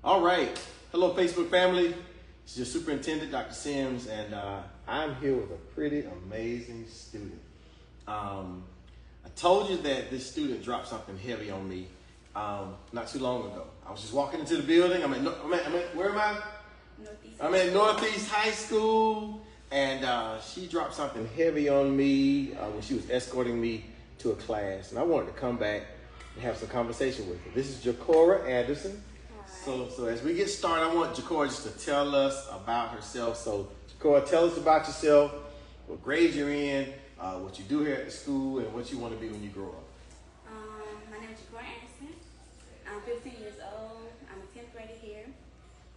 All right. Hello, Facebook family. It's your superintendent, Dr. Sims, and I'm here with a pretty amazing student. I told you that this student dropped something heavy on me not too long ago. I was just walking into the building. Where am I? Northeast. I'm at Northeast High School, and she dropped something heavy on me when she was escorting me to a class, and I wanted to come back and have some conversation with her. This is Jacora Anderson. So as we get started, I want Jacora just to tell us about herself. So Jacora, tell us about yourself, what grade you're in, what you do here at the school, and what you want to be when you grow up. My name is Jacora Anderson. I'm 15 years old. I'm a 10th grader here.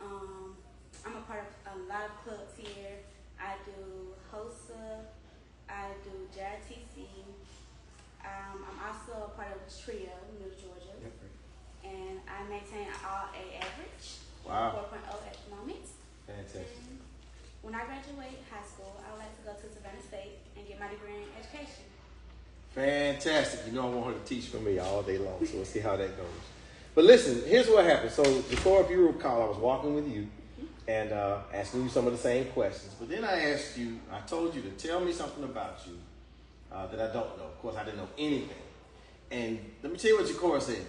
I'm a part of a lot of clubs here. I do HOSA. I do JRTC. I'm also a part of TRIO, Middle Georgia. Yep. And I maintain an all-A average. Wow. 4.0 at the moment. Fantastic. And when I graduate high school, I would like to go to Savannah State and get my degree in education. Fantastic. You know I want her to teach for me all day long, so we'll see how that goes. But listen, here's what happened. So Jacora, if you recall, I was walking with you and asking you some of the same questions. But then I told you to tell me something about you that I don't know. Of course, I didn't know anything. And let me tell you what Jacora said.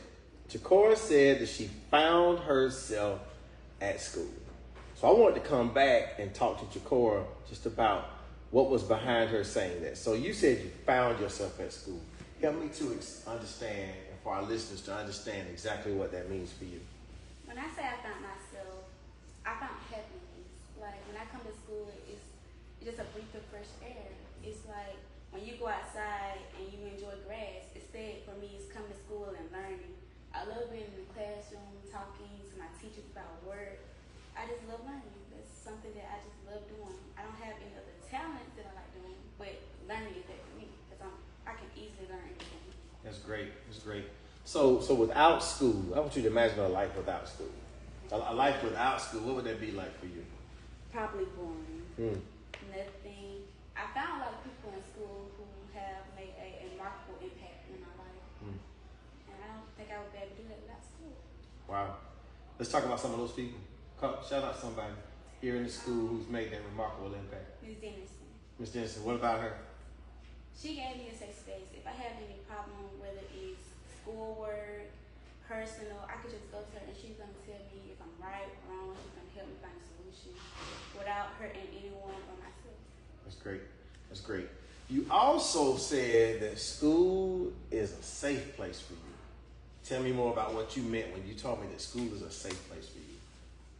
Jacora said that she found herself at school. So I wanted to come back and talk to Jacora just about what was behind her saying that. So you said you found yourself at school. Help me to understand, and for our listeners to understand exactly what that means for you. When I say I found myself, I found happiness. Like when I come to school, it's just a breath of fresh air. It's like when you go outside and you enjoy grass. Instead, for me, it's coming to school and learning. I love being in the classroom, talking to my teachers about work. I just love learning. That's something that I just love doing. I don't have any other talents that I like doing, but learning is that for me because I can easily learn anything. That's great. That's great. So without school, I want you to imagine a life without school. A life without school, what would that be like for you? Probably boring. Nothing. I found a lot of people in school who have made a remarkable impact in my life. And I don't think I would be able to do that without school. Wow. Let's talk about some of those people. Shout out somebody here in the school who's made that remarkable impact. Ms. Dennison. Ms. Dennison, what about her? She gave me a safe space. If I have any problem, whether it's schoolwork, personal, I could just go to her and she's going to tell me if I'm right or wrong. She's going to help me find a solution without hurting anyone or myself. That's great. That's great. You also said that school is a safe place for you. Tell me more about what you meant when you told me that school is a safe place for you.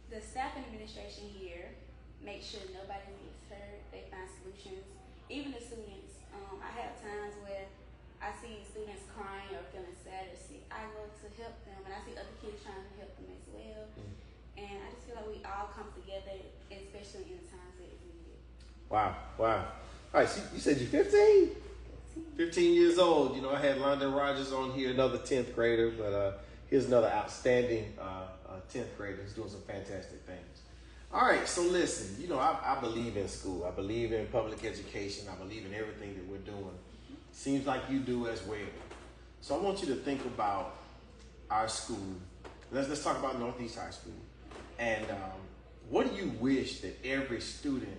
The staff and administration here make sure nobody gets hurt. They find solutions. Even the students. I have times where I see students crying or feeling sad or sick. I go to help them, and I see other kids trying to help them as well. And I just feel like we all come together, especially in the times that it's needed. Wow. All right, so you said you're 15? 15 years old. You know, I had London Rogers on here, another 10th grader, but here's another outstanding 10th grader who's doing some fantastic things. All right, so listen, you know, I believe in school. I believe in public education. I believe in everything that we're doing. Seems like you do as well. So I want you to think about our school. Let's talk about Northeast High School. And what do you wish that every student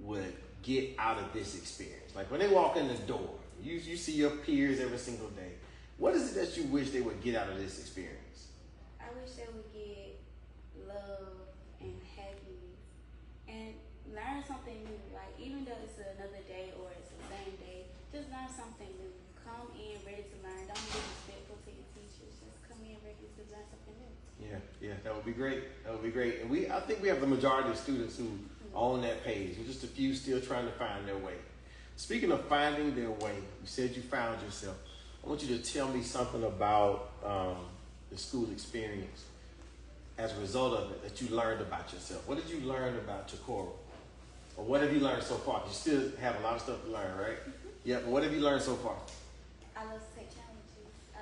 would get out of this experience? Like when they walk in the door, you see your peers every single day. What is it that you wish they would get out of this experience? I wish they would get love and happiness and learn something new. Like even though it's another day or it's the same day, just learn something new. Come in ready to learn. Don't be respectful to your teachers. Just come in ready to learn something new. Yeah, that would be great. That would be great. And I think we have the majority of students who are on that page. We're just a few still trying to find their way. Speaking of finding their way, you said you found yourself. I want you to tell me something about the school experience as a result of it that you learned about yourself. What did you learn about Jacora? Or what have you learned so far? You still have a lot of stuff to learn, right? Yeah, but what have you learned so far? I love to take challenges.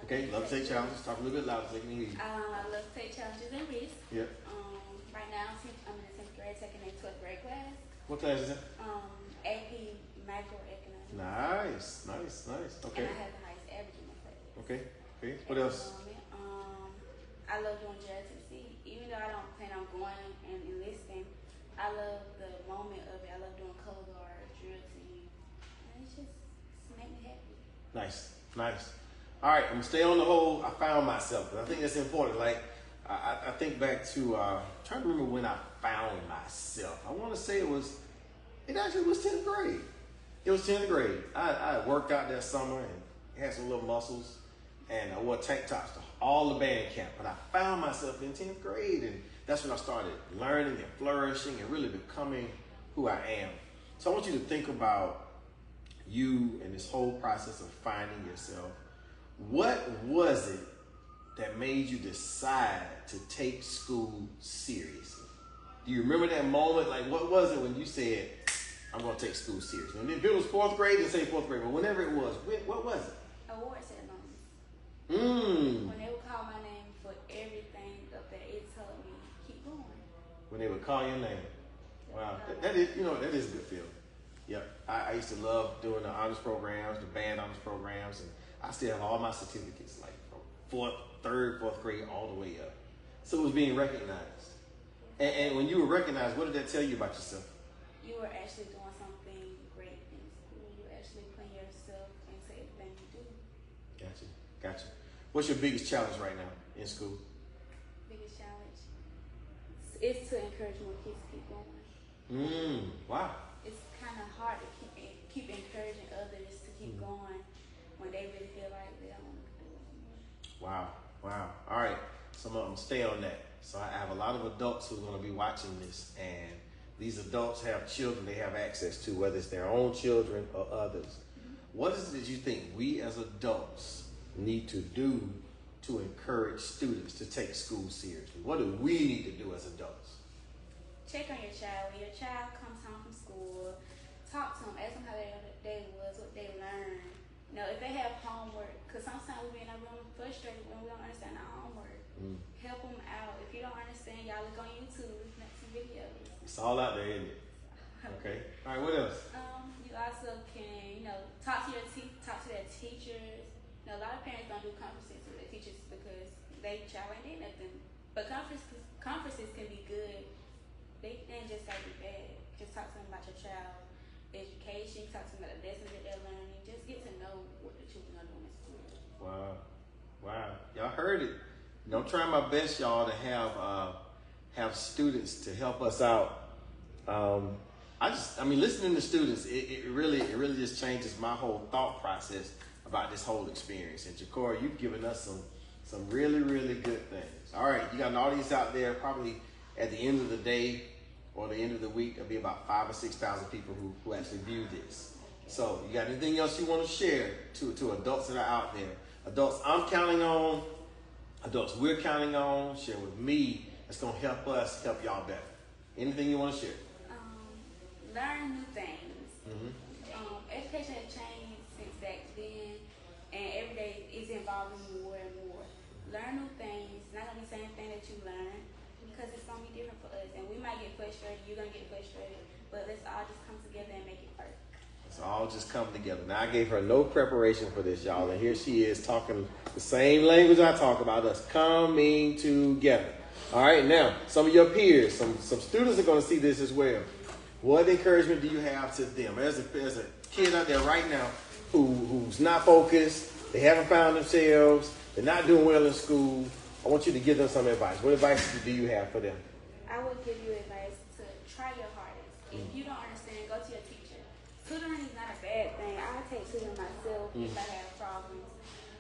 Okay, love to take challenges. Talk a little bit louder so they can hear you. I love to take challenges and risks. Yeah. Right now, I'm in the 10th grade, taking a 12th grade class. What class is that? AP Macroeconomics. Nice. Okay. And I have the highest average in my class. Okay. What else? I I love doing JRTC. Even though I don't plan on going and enlisting, I love the moment of it. I love doing color guard, drill team. And it's just make me happy. Nice, nice. All right, I'm gonna stay on the whole. I found myself, and I think that's important. Like I think back to trying to remember when I found myself. I want to say it actually was 10th grade. It was 10th grade. I worked out that summer and had some little muscles, and I wore tank tops to all the band camp. But I found myself in 10th grade, and that's when I started learning and flourishing and really becoming who I am. So I want you to think about you and this whole process of finding yourself. What was it that made you decide to take school seriously? Do you remember that moment? Like, what was it when you said, I'm going to take school seriously? And if it was 4th grade, then say 4th grade. But whenever it was, what was it? Award ceremonies. When they would call my name for everything up there, it told me, keep going. When they would call your name. Wow. That is a good feeling. Yep. I used to love doing the honors programs, the band honors programs, and I still have all my certificates, like from 4th grade, all the way up. So it was being recognized. And when you were recognized, what did that tell you about yourself? You were actually doing something great in school. You were actually putting yourself into everything you do. Gotcha. What's your biggest challenge right now in school? Biggest challenge is to encourage more kids to keep going. Wow. It's kind of hard to keep encouraging others to keep going when they really feel like they don't want to do it anymore. Wow. All right. So I'm going to stay on that. So I have a lot of adults who are going to be watching this, and these adults have children they have access to, whether it's their own children or others. What is it that you think we as adults need to do to encourage students to take school seriously? What do we need to do as adults? Check on your child. When your child comes home from school, talk to them. Ask them how their day was, what they learned. You know, if they have homework, because sometimes we be in our room frustrated when we don't understand our homework. Help them out. If you don't understand, y'all look on YouTube, looking at some videos. It's all out there, isn't it? Okay. All right, what else? You also can, talk to their teachers. A lot of parents don't do conferences with their teachers because they child ain't did nothing. But conferences can be good. They ain't just like be bad. Just talk to them about your child education. Talk to them about the lessons that they're learning. Just get to know what the children are doing in school. Wow. Y'all heard it. I'm trying my best, y'all, to have students to help us out. Listening to students, it really just changes my whole thought process about this whole experience. And Jacora, you've given us some really, really good things. All right, you got an audience out there. Probably at the end of the day or the end of the week, there'll be about 5,000 or 6,000 people who actually view this. So, you got anything else you want to share to adults that are out there? Adults I'm counting on. Adults we're counting on, share with me. It's going to help us help y'all better. Anything you want to share? Learn new things. Education has changed since back then, and every day is evolving more and more. Learn new things. It's not going to be the same thing that you learned because it's going to be different for us. And we might get frustrated. You're going to get frustrated. But let's all just come together and make it work. Let's all just come together. Now, I gave her no preparation for this, y'all. And here she is talking the same language I talk about, us coming together. All right, now, some of your peers, some students are going to see this as well. What encouragement do you have to them? There's a kid out there right now who's not focused. They haven't found themselves. They're not doing well in school. I want you to give them some advice. What advice do you have for them? I would give you advice to try your hardest. If you don't understand, go to your teacher. Tutoring is not a bad thing. I take tutoring myself if I have problems.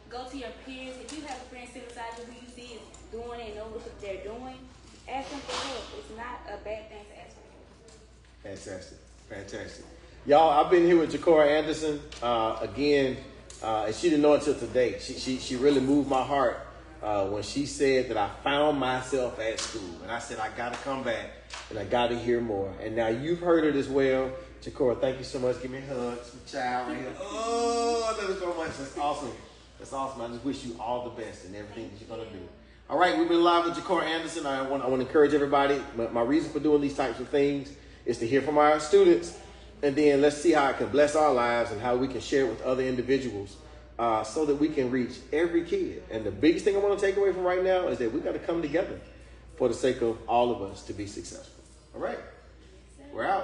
Go to your peers. If you have a friend sitting beside you who you see is doing it and know what they're doing, ask them for help. It's not a bad thing to ask for help. Fantastic. Y'all, I've been here with Jacora Anderson again, and she didn't know it till today. She really moved my heart when she said that I found myself at school. And I said, I got to come back and I got to hear more. And now you've heard it as well. Jacora, thank you so much. Give me a hug. Some child right here. Oh, I love it so much. That's awesome. I just wish you all the best in everything that you're going to do. All right, we've been live with Jacora Anderson. I want to encourage everybody. My reason for doing these types of things is to hear from our students, and then let's see how it can bless our lives and how we can share it with other individuals so that we can reach every kid. And the biggest thing I want to take away from right now is that we got to come together for the sake of all of us to be successful. All right? We're out.